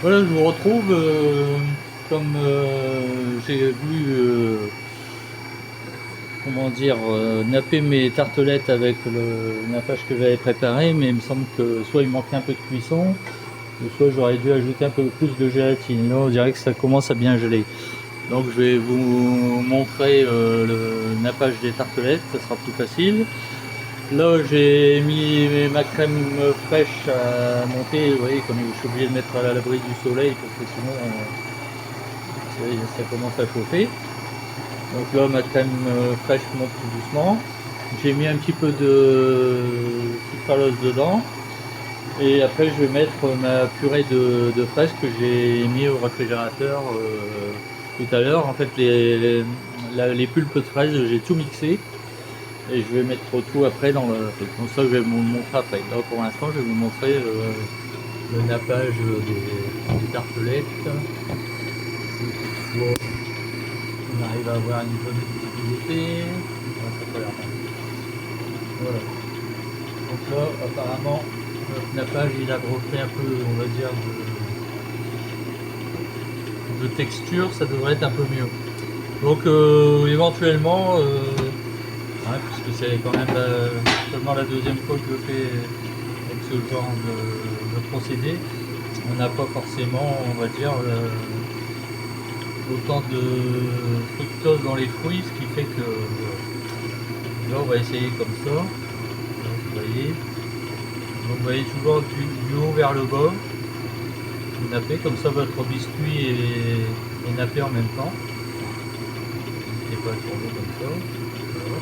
Voilà, je vous retrouve comme j'ai voulu, comment dire, napper mes tartelettes avec le nappage que j'avais préparé, mais il me semble que soit il manquait un peu de cuisson, ou soit j'aurais dû ajouter un peu plus de gélatine. Là, on dirait que ça commence à bien geler. Donc, je vais vous montrer le nappage des tartelettes, ça sera plus facile. Là, j'ai mis ma crème fraîche à monter. Vous voyez, comme je suis obligé de mettre à l'abri du soleil parce que sinon ça commence à chauffer. Donc là, ma crème fraîche monte tout doucement. J'ai mis un petit peu de sucralose dedans. Et après, je vais mettre ma purée de fraises que j'ai mis au réfrigérateur tout à l'heure. En fait, les pulpes de fraises, j'ai tout mixé. Et je vais mettre tout après dans le truc. Donc ça, je vais vous le montrer après. Là, pour l'instant, je vais vous montrer le nappage des tartelettes. Si toutefois, on arrive à avoir une bonne visibilité. Ouais, ça peut l'air mal. Voilà. Donc là, apparemment, notre nappage, il a repris un peu, on va dire, de texture. Ça devrait être un peu mieux. Donc, éventuellement, ouais, puisque c'est quand même seulement la deuxième fois que je fais avec ce genre de procédé, on n'a pas forcément, on va dire, autant de fructose dans les fruits, ce qui fait que là on va essayer comme ça. Vous voyez, donc vous voyez toujours du haut vers le bas, vous nappez comme ça, votre biscuit est nappé en même temps. N'hésitez pas à tourner comme ça. Voilà.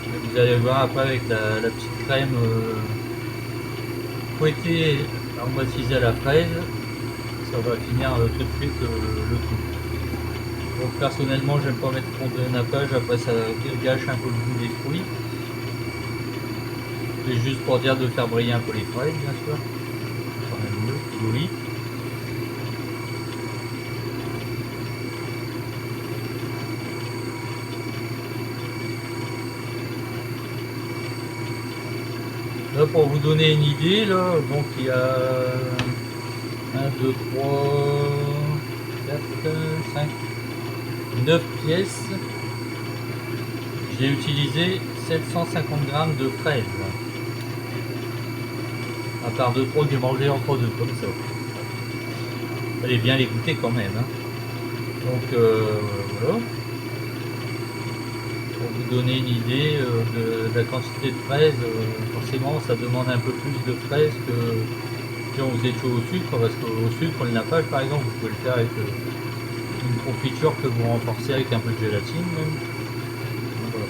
Et vous allez voir après avec la petite crème fouettée, aromatisée à la fraise, ça va finir tout de suite le tout. Donc personnellement, j'aime pas mettre trop de nappage, après ça gâche un peu le goût des fruits. C'est juste pour dire de faire briller un peu les fraises, bien sûr. C'est quand même mieux, plus joli. Là, pour vous donner une idée, là, donc il y a 1, 2, 3, 4, 5, 9 pièces. J'ai utilisé 750 grammes de fraises. À part 2-3 que j'ai mangé entre deux, comme ça. Fallait bien les goûter quand même. Hein. Donc voilà. Pour vous donner une idée de la quantité de fraises, forcément ça demande un peu plus de fraises que si on faisait tout au sucre, parce qu'au sucre, le nappage par exemple, vous pouvez le faire avec une confiture que vous renforcez avec un peu de gélatine même. Donc, voilà.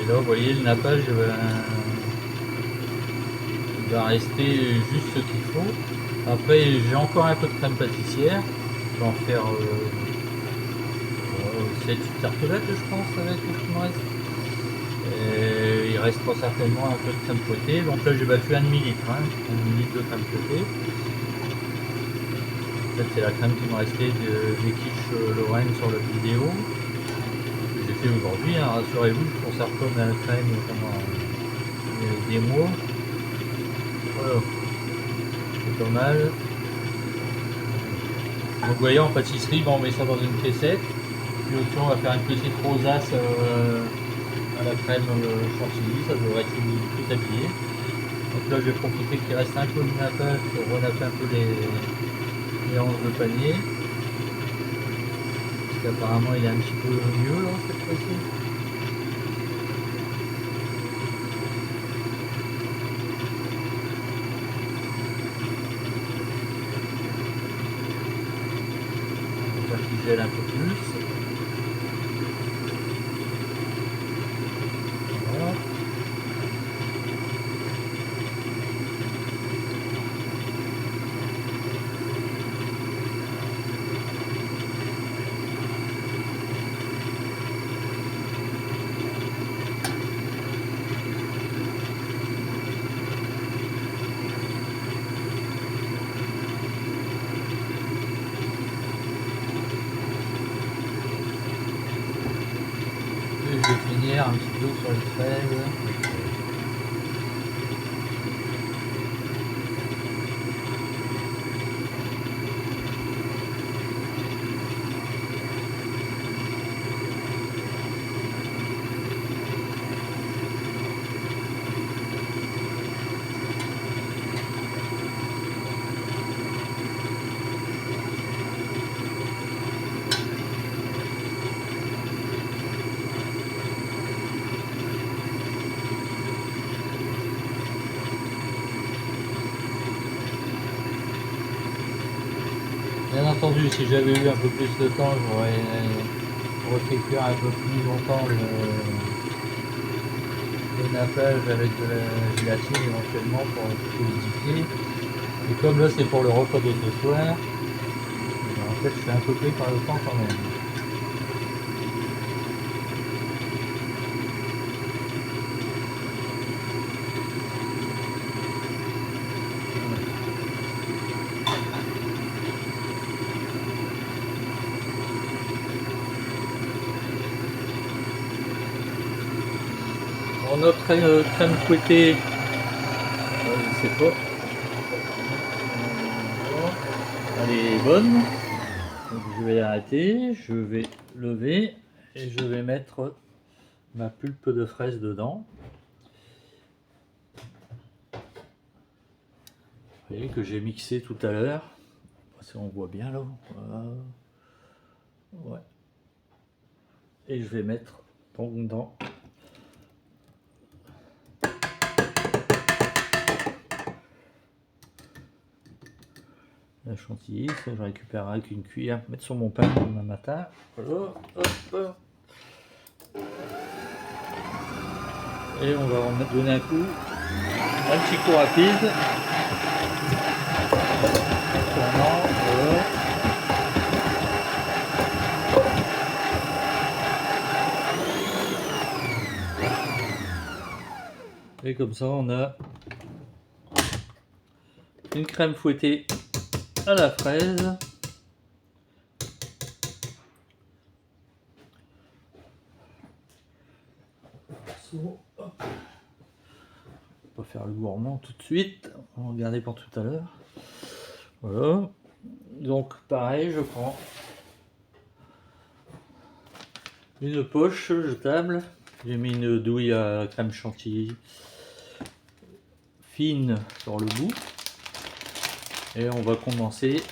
Et là vous voyez le nappage il va rester juste ce qu'il faut. Après j'ai encore un peu de crème pâtissière, je vais en faire 7-8 tartelettes je pense avec ce qui me reste. Et il restera certainement un peu de crème fouettée. Donc là j'ai battu un demi-litre, hein, un demi-litre de crème fouettée. En fait c'est la crème qui me restait des quiches Lorraine sur la vidéo. Que j'ai fait aujourd'hui, hein, rassurez-vous, je conserve pas ma crème pendant des mois. Voilà, c'est pas mal. Donc vous voyez en pâtisserie, bon, on met ça dans une piécette. Puis au-dessus on va faire une petite rosace à la crème chantilly, ça devrait être tout habillé. Donc là je vais profiter qu'il reste un peu de nappage pour renapper un peu les hanches de panier. Parce qu'apparemment il est un petit peu mieux là cette fois-ci. On va faire qu'il gèle un peu plus. Voilà. l'eau sur les fraises. Bien entendu, si j'avais eu un peu plus de temps, j'aurais refait cuire un peu plus longtemps le nappage avec de la gélatine éventuellement pour solidifier. Et comme là c'est pour le repas de ce soir, en fait je suis un peu pris par le temps quand même. Bon, notre crème fouettée, je sais pas, elle est bonne. Donc je vais arrêter, je vais lever et je vais mettre ma pulpe de fraise dedans. Vous voyez que j'ai mixé tout à l'heure. On voit bien là. Voilà. Ouais. Et je vais mettre donc dans la chantilly. Ça, je récupérerai avec une cuillère, mettre sur mon pain demain matin. Voilà. Hop. Et on va remettre, donner un coup, un petit coup rapide. Voilà. Et comme ça, on a une crème fouettée à la fraise. Hop. On va faire le gourmand tout de suite. On va regarder pour tout à l'heure. Voilà. Donc pareil, je prends une poche jetable. J'ai mis une douille à crème chantilly fine sur le bout. Et on va condenser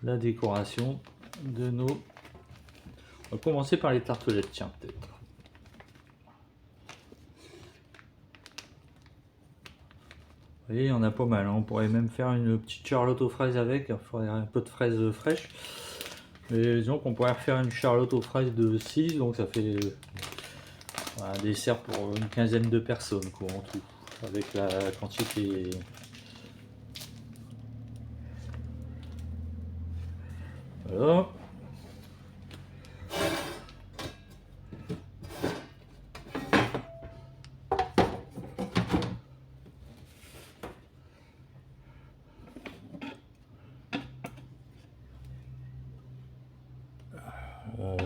la décoration de nos... On va commencer par les tartelettes, tiens, peut-être. Vous voyez, il y en a pas mal, hein. On pourrait même faire une petite charlotte aux fraises avec, il faudrait un peu de fraises fraîches. Mais disons qu'on pourrait refaire une charlotte aux fraises de 6, donc ça fait un dessert pour une quinzaine de personnes, quoi, en tout, avec la quantité. Voilà.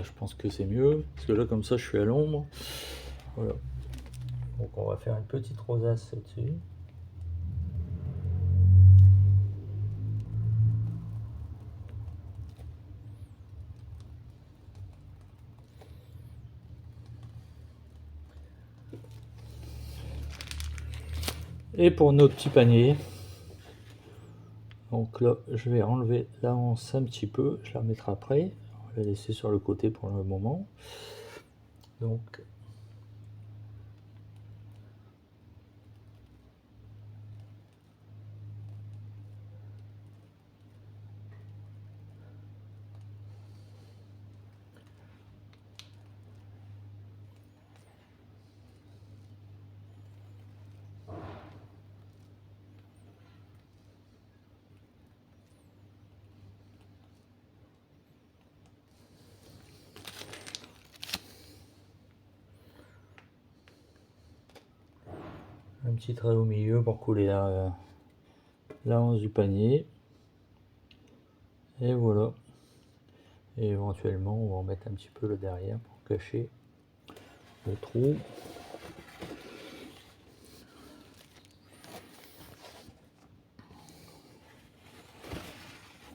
Je pense que c'est mieux, parce que là comme ça je suis à l'ombre. Voilà. Donc on va faire une petite rosace là-dessus. Et pour nos petits paniers, donc là je vais enlever la hanse un petit peu, je la remettrai après, on va la laisser sur le côté pour le moment. Donc un petit trait au milieu pour couler la hanse du panier. Et voilà. Et éventuellement, on va en mettre un petit peu le derrière pour cacher le trou.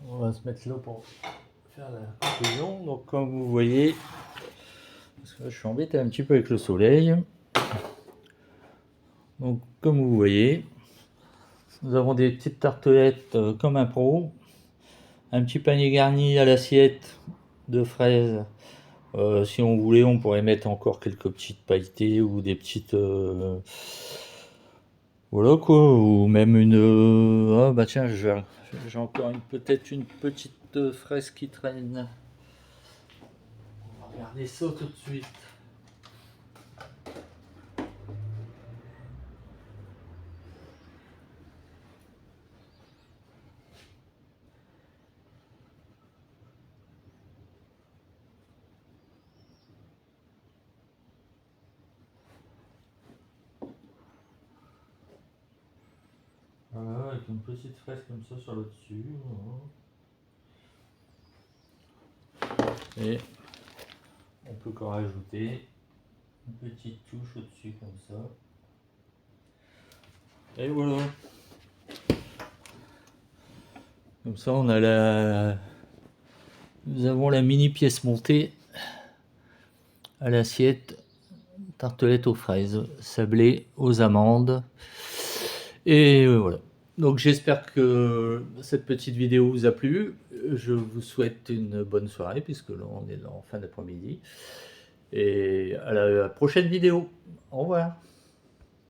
On va se mettre là pour faire la conclusion. Donc comme vous voyez, parce que là, je suis embêté un petit peu avec le soleil. Donc comme vous voyez, nous avons des petites tartelettes comme un pro, un petit panier garni à l'assiette de fraises. Si on voulait, on pourrait mettre encore quelques petites pailletées ou des petites voilà quoi, ou même une ah bah tiens, j'ai encore peut-être une petite fraise qui traîne. On va regarder ça tout de suite. Voilà, avec une petite fraise comme ça sur le dessus. Voilà. Et on peut encore rajouter une petite touche au-dessus comme ça. Et voilà. Comme ça, on a nous avons la mini pièce montée à l'assiette, tartelette aux fraises, sablée aux amandes. Et voilà. Donc j'espère que cette petite vidéo vous a plu. Je vous souhaite une bonne soirée puisque là on est en fin d'après-midi. Et à la prochaine vidéo. Au revoir.